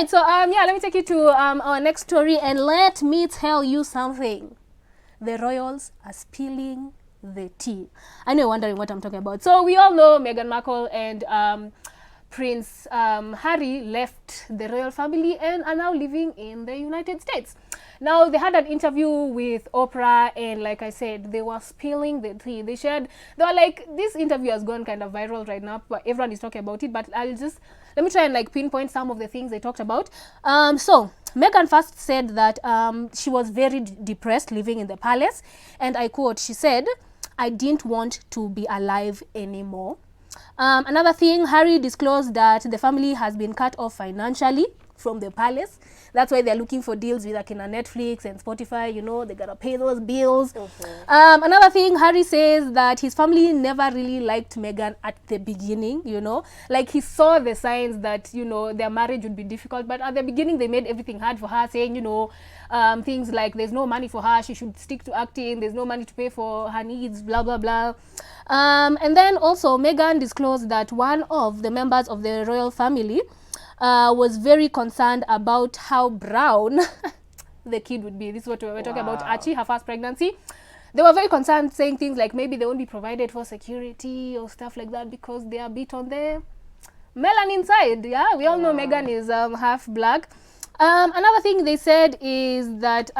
right, so yeah, let me take you to our next story, and let me tell you something. The royals are spilling the tea. I know you're wondering what I'm talking about. So we all know Meghan Markle and Prince Harry left the royal family and are now living in the United States. Now, they had an interview with Oprah, and like I said, they were spilling the tea. They were like, this interview has gone kind of viral right now, but everyone is talking about it, but let me try and like pinpoint some of the things they talked about. So Meghan first said that she was very depressed living in the palace, and I quote, she said, "I didn't want to be alive anymore." Another thing, Harry disclosed that the family has been cut off financially from the palace. That's why they're looking for deals with like Netflix and Spotify, you know, they gotta pay those bills. Another thing, Harry says that his family never really liked Meghan at the beginning, you know, like he saw the signs that, you know, their marriage would be difficult, but at the beginning they made everything hard for her, saying, you know, things like there's no money for her, she should stick to acting, there's no money to pay for her needs, blah blah blah. And then also Meghan disclosed that one of the members of the royal family was very concerned about how brown the kid would be. This is what we were talking about, Archie, her first pregnancy. They were very concerned, saying things like maybe they won't be provided for security or stuff like that because they are a bit on the melanin side. Yeah, we all know Meghan is half black. Another thing they said is that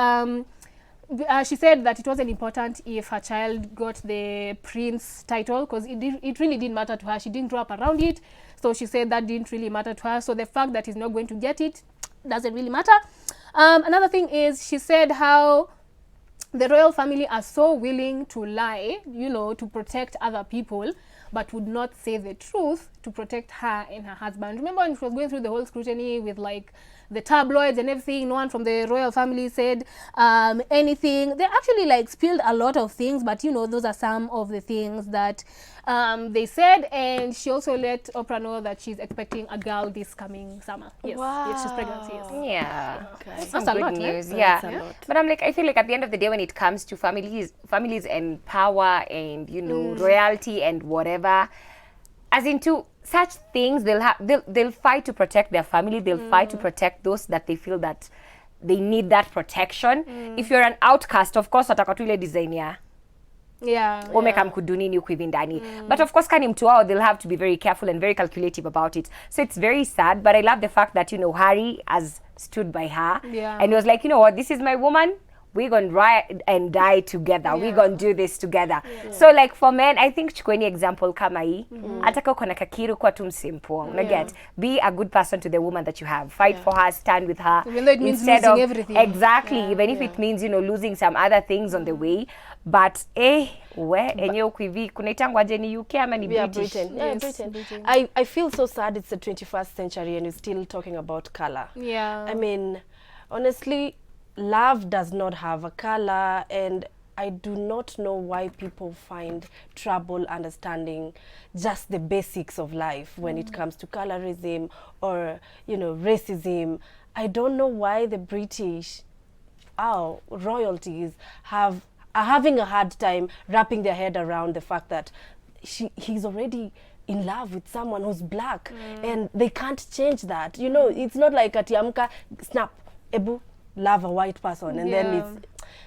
she said that it wasn't important if her child got the prince title because it really didn't matter to her. She didn't grow up around it. So she said that didn't really matter to her. So the fact that he's not going to get it doesn't really matter. Another thing is she said how the royal family are so willing to lie, you know, to protect other people, but would not say the truth to protect her and her husband. Remember when she was going through the whole scrutiny with like the tabloids and everything, no one from the royal family said anything. They actually like spilled a lot of things, but you know, those are some of the things that they said. And she also let Oprah know that she's expecting a girl this coming summer. Yes, yes, she's pregnant. Yes. Yeah, okay. That's a good news. Yeah, but I'm like, I feel like at the end of the day, when it comes to families and power and, you know, royalty and whatever, as into such things, they'll fight to protect their family. They'll fight to protect those that they feel that they need that protection. If you're an outcast, of course, watakatule design ya. But of course, they'll have to be very careful and very calculative about it. So it's very sad, but I love the fact that, you know, Harry has stood by her and he was like, you know what, this is my woman. We're going to ride and die together. We're going to do this together. So like for men, I think chukweni example kama hii. Ataka uko na kakiru kwa tu msimpo. Get, be a good person to the woman that you have. Fight for her, stand with her. Even though it means losing everything. Exactly. Even if it means, you know, losing some other things on the way. But enye ukwivi kunaitangwa je ni UK ama ni British? Britain. I feel so sad it's the 21st century and we're still talking about color. I mean, honestly, love does not have a color, and I do not know why people find trouble understanding just the basics of life when it comes to colorism or, you know, racism. I don't know why the British, royalties are having a hard time wrapping their head around the fact that he's already in love with someone who's black and they can't change that. You know, it's not like atiamka snap ebu love a white person and then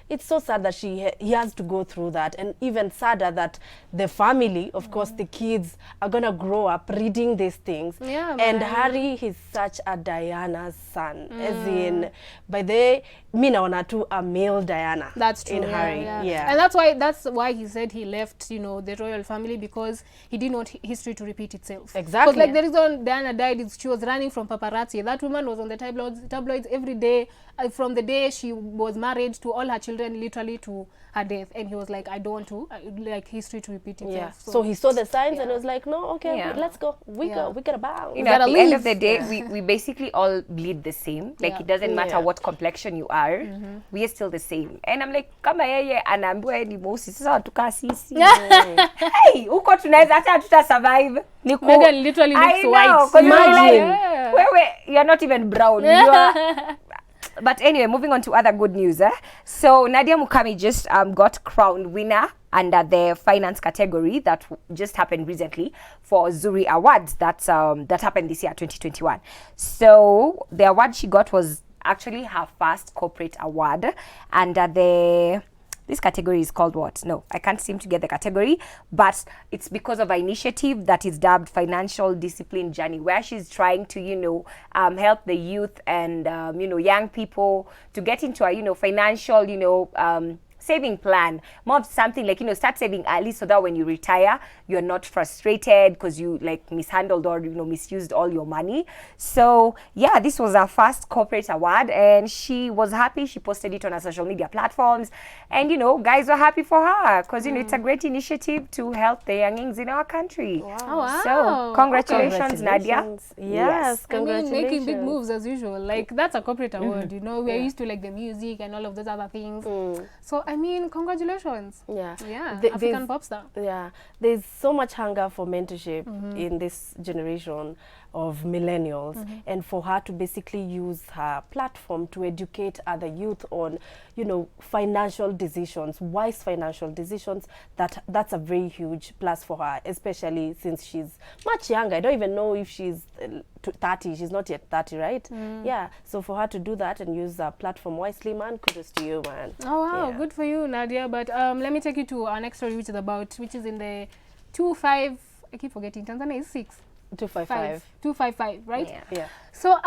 it's so sad that he has to go through that, and even sadder that the family, of course the kids, are gonna grow up reading these things. And Harry is such a Diana's son, as in by the me naona tu a male Diana. That's true. In Harry. And that's why he said he left, you know, the royal family, because he didn't want history to repeat itself. Exactly. Because like the reason Diana died is she was running from paparazzi. That woman was on the tabloids every day, from the day she was married to all her children, literally to her death. And he was like, I don't want to like history to repeat itself. So he saw the signs and was like, no, okay, let's go. We gotta bounce. You know, at the end of the day, we basically all bleed the same. Like it doesn't matter what complexion you are, we are still the same. And I'm like, kama yeye anaambiwa ni mweusi, sasa watuka sisi. Hey, uko tunaweza hata tuta survive. Meghan literally looks white. Imagine. You're not even brown. You are. But anyway, moving on to other good news. So Nadia Mukami just got crowned winner under the finance category that just happened recently for Zuri Awards that happened this year, 2021. So the award she got was actually her first corporate award, and this category is called what? No, I can't seem to get the category, but it's because of an initiative that is dubbed Financial Discipline Journey, where she's trying to, help the youth and, young people to get into a, financial, saving plan, more of something like, start saving early so that when you retire, you're not frustrated because you like mishandled or, misused all your money. So yeah, this was our first corporate award and she was happy. She posted it on her social media platforms and, guys were happy for her because, it's a great initiative to help the youngins in our country. Wow. Oh, wow. So congratulations, Nadia. Yes, congratulations. I mean, making big moves as usual. Like that's a corporate award, we're used to like the music and all of those other things. So I mean, congratulations. Yeah. African pop star. Yeah. There's so much hunger for mentorship in this generation of millennials, and for her to basically use her platform to educate other youth on, financial decisions, wise financial decisions, that's a very huge plus for her, especially since she's much younger. I don't even know if she's 30. She's not yet 30, right? Yeah. So for her to do that and use her platform wisely, man, kudos to you, man. Oh wow, good for you, Nadia. But let me take you to our next story, which is in the 25. I keep forgetting. Tanzania is 6. 255. 255, right? Yeah. So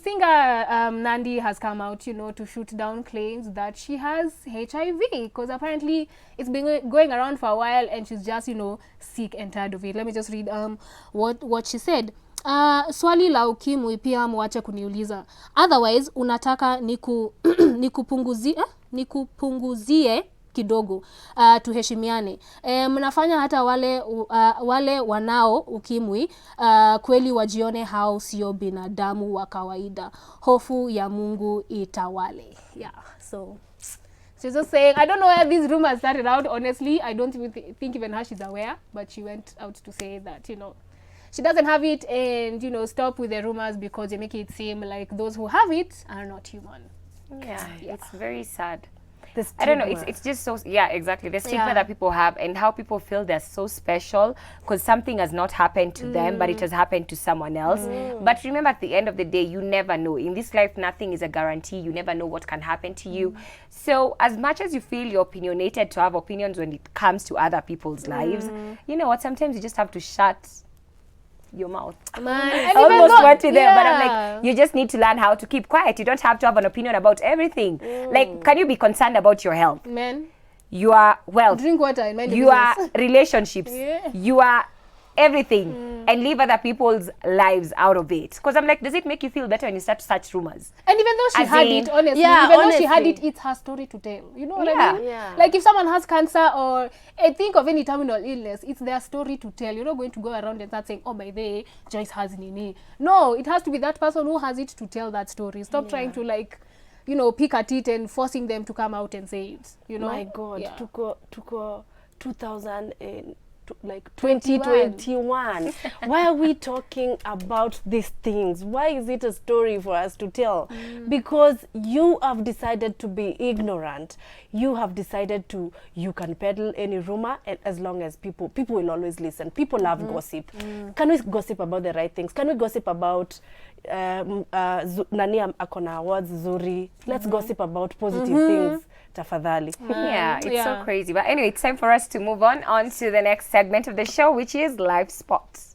singer Nandi has come out, to shoot down claims that she has HIV because apparently it's been going around for a while and she's just, sick and tired of it. Let me just read what she said. Swali la ukimwi pia mwache kuniuliza. Otherwise unataka nikupunguzie kidogo, tuheshimiane. Mnafanya hata wale wanao ukimwi kweli wajione hao sio binadamu wa kawaida. Hofu ya Mungu itawale. Yeah, so she's just saying, I don't know where these rumors started out. Honestly, I don't even think even her she's aware, but she went out to say that, she doesn't have it and, stop with the rumors because they make it seem like those who have it are not human. Yeah. It's very sad. I don't know, it's just so, exactly, the stigma that people have and how people feel they're so special because something has not happened to them but it has happened to someone else. But remember, at the end of the day, you never know. In this life, nothing is a guarantee. You never know what can happen to you. So as much as you feel you're opinionated to have opinions when it comes to other people's lives, you know what, sometimes you just have to shut your mouth. Man, I almost went to there, but I'm like, you just need to learn how to keep quiet. You don't have to have an opinion about everything. Like, can you be concerned about your health? Man, your wealth, drink water and mind your business. relationships, your everything, and leave other people's lives out of it. Because I'm like, does it make you feel better when you start such rumors? And even though she As had in- it, honestly, Yeah, even though she had honestly. it, it's her story to tell. You know what I mean? Yeah. Like if someone has cancer or think of any terminal illness, it's their story to tell. You're not going to go around and start saying, oh, by the way, Joyce has Nini. No, it has to be that person who has it to tell that story. Stop trying to pick at it and forcing them to come out and say it. My God, Yeah. to go 2000 and like 21. 2021. Why are we talking about these things? Why is it a story for us to tell? Because you have decided to be ignorant. You have decided you can peddle any rumor, and as long as people will always listen. People love gossip. Can we gossip about the right things? Can we gossip about nani akona awards Zuri? Let's gossip about positive things. Tafadhali. It's so crazy. But anyway, it's time for us to move on to the next segment of the show, which is Live Spots.